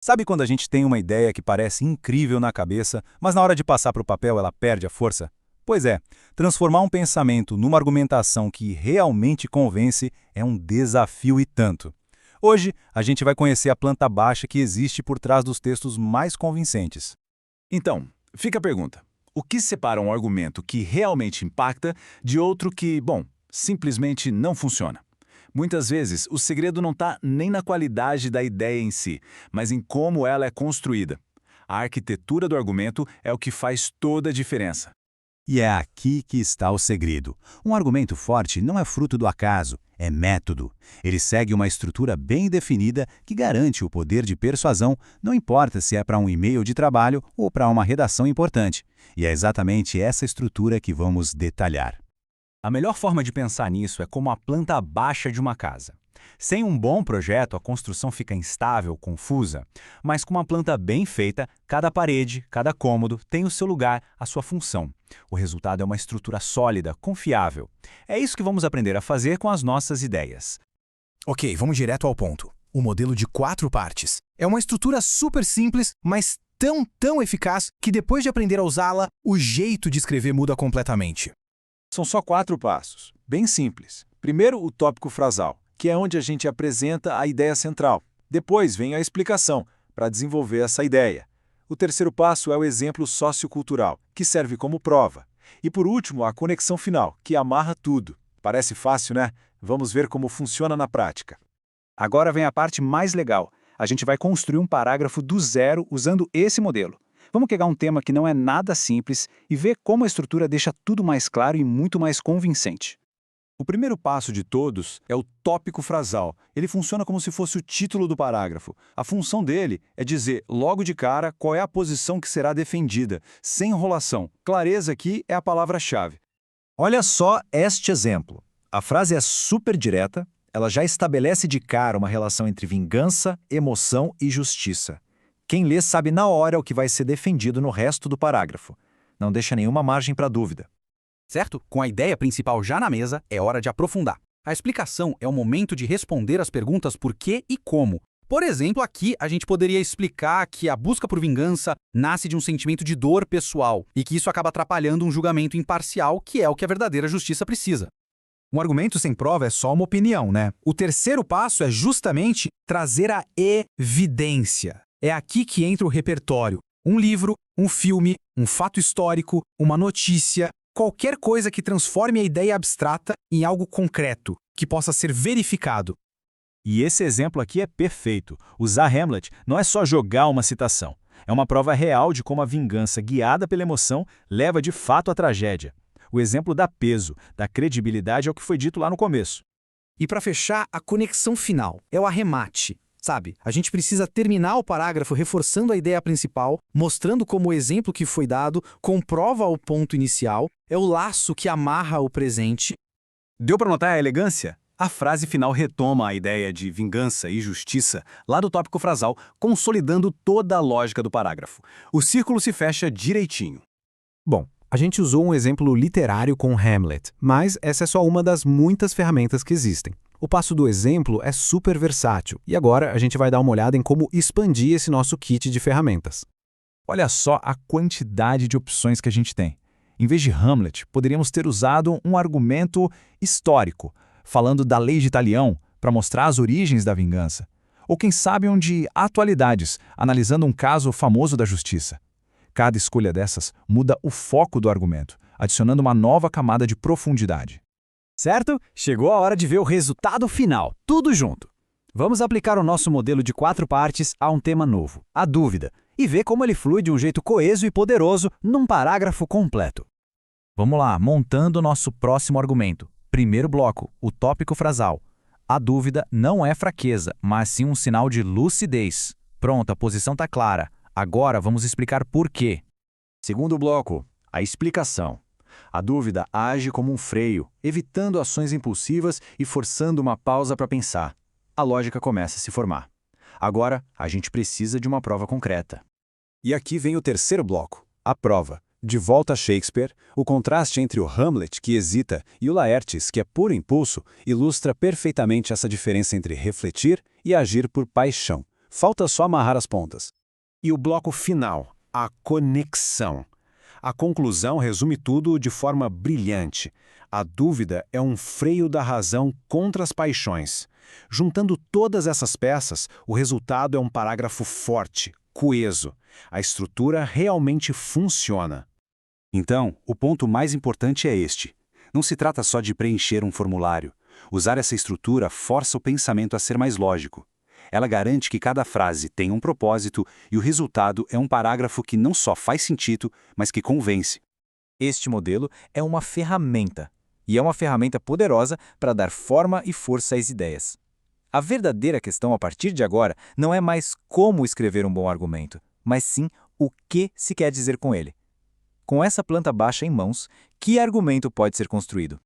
Sabe quando a gente tem uma ideia que parece incrível na cabeça, mas na hora de passar para o papel ela perde a força? Pois é, transformar um pensamento numa argumentação que realmente convence é um desafio e tanto. Hoje, a gente vai conhecer a planta baixa que existe por trás dos textos mais convincentes. Então, fica a pergunta. O que separa um argumento que realmente impacta de outro que, bom, simplesmente não funciona? Muitas vezes, o segredo não está nem na qualidade da ideia em si, mas em como ela é construída. A arquitetura do argumento é o que faz toda a diferença. E é aqui que está o segredo. Um argumento forte não é fruto do acaso, é método. Ele segue uma estrutura bem definida que garante o poder de persuasão, não importa se é para um e-mail de trabalho ou para uma redação importante. E é exatamente essa estrutura que vamos detalhar. A melhor forma de pensar nisso é como a planta baixa de uma casa. Sem um bom projeto, a construção fica instável, confusa, mas com uma planta bem feita, cada parede, cada cômodo tem o seu lugar, a sua função. O resultado é uma estrutura sólida, confiável. É isso que vamos aprender a fazer com as nossas ideias. Ok, vamos direto ao ponto. O modelo de 4 partes. É uma estrutura super simples, mas tão eficaz que depois de aprender a usá-la, o jeito de escrever muda completamente. São só 4 passos, bem simples. Primeiro, o tópico frasal, que é onde a gente apresenta a ideia central. Depois vem a explicação, para desenvolver essa ideia. O terceiro passo é o exemplo sociocultural, que serve como prova. E por último, a conexão final, que amarra tudo. Parece fácil, né? Vamos ver como funciona na prática. Agora vem a parte mais legal. A gente vai construir um parágrafo do zero usando esse modelo. Vamos pegar um tema que não é nada simples e ver como a estrutura deixa tudo mais claro e muito mais convincente. O primeiro passo de todos é o tópico frasal. Ele funciona como se fosse o título do parágrafo. A função dele é dizer logo de cara qual é a posição que será defendida, sem enrolação. Clareza aqui é a palavra-chave. Olha só este exemplo. A frase é super direta, ela já estabelece de cara uma relação entre vingança, emoção e justiça. Quem lê sabe na hora o que vai ser defendido no resto do parágrafo. Não deixa nenhuma margem para dúvida. Certo? Com a ideia principal já na mesa, é hora de aprofundar. A explicação é o momento de responder as perguntas por quê e como. Por exemplo, aqui a gente poderia explicar que a busca por vingança nasce de um sentimento de dor pessoal e que isso acaba atrapalhando um julgamento imparcial, que é o que a verdadeira justiça precisa. Um argumento sem prova é só uma opinião, né? O terceiro passo é justamente trazer a evidência. É aqui que entra o repertório. Um livro, um filme, um fato histórico, uma notícia, qualquer coisa que transforme a ideia abstrata em algo concreto, que possa ser verificado. E esse exemplo aqui é perfeito. Usar Hamlet não é só jogar uma citação. É uma prova real de como a vingança, guiada pela emoção, leva de fato à tragédia. O exemplo dá peso, dá credibilidade ao que foi dito lá no começo. E para fechar, a conexão final é o arremate. Sabe, a gente precisa terminar o parágrafo reforçando a ideia principal, mostrando como o exemplo que foi dado comprova o ponto inicial, é o laço que amarra o presente. Deu para notar a elegância? A frase final retoma a ideia de vingança e justiça lá do tópico frasal, consolidando toda a lógica do parágrafo. O círculo se fecha direitinho. Bom, a gente usou um exemplo literário com Hamlet, mas essa é só uma das muitas ferramentas que existem. O passo do exemplo é super versátil, e agora a gente vai dar uma olhada em como expandir esse nosso kit de ferramentas. Olha só a quantidade de opções que a gente tem. Em vez de Hamlet, poderíamos ter usado um argumento histórico, falando da lei de Talião, para mostrar as origens da vingança. Ou quem sabe um de atualidades, analisando um caso famoso da justiça. Cada escolha dessas muda o foco do argumento, adicionando uma nova camada de profundidade. Certo? Chegou a hora de ver o resultado final, tudo junto. Vamos aplicar o nosso modelo de 4 partes a um tema novo, a dúvida, e ver como ele flui de um jeito coeso e poderoso num parágrafo completo. Vamos lá, montando o nosso próximo argumento. Primeiro bloco, o tópico frasal. A dúvida não é fraqueza, mas sim um sinal de lucidez. Pronto, a posição está clara. Agora vamos explicar por quê. Segundo bloco, a explicação. A dúvida age como um freio, evitando ações impulsivas e forçando uma pausa para pensar. A lógica começa a se formar. Agora, a gente precisa de uma prova concreta. E aqui vem o terceiro bloco, a prova. De volta a Shakespeare, o contraste entre o Hamlet, que hesita, e o Laertes, que é puro impulso, ilustra perfeitamente essa diferença entre refletir e agir por paixão. Falta só amarrar as pontas. E o bloco final, a conexão. A conclusão resume tudo de forma brilhante. A dúvida é um freio da razão contra as paixões. Juntando todas essas peças, o resultado é um parágrafo forte, coeso. A estrutura realmente funciona. Então, o ponto mais importante é este. Não se trata só de preencher um formulário. Usar essa estrutura força o pensamento a ser mais lógico. Ela garante que cada frase tem um propósito e o resultado é um parágrafo que não só faz sentido, mas que convence. Este modelo é uma ferramenta, e é uma ferramenta poderosa para dar forma e força às ideias. A verdadeira questão a partir de agora não é mais como escrever um bom argumento, mas sim o que se quer dizer com ele. Com essa planta baixa em mãos, que argumento pode ser construído?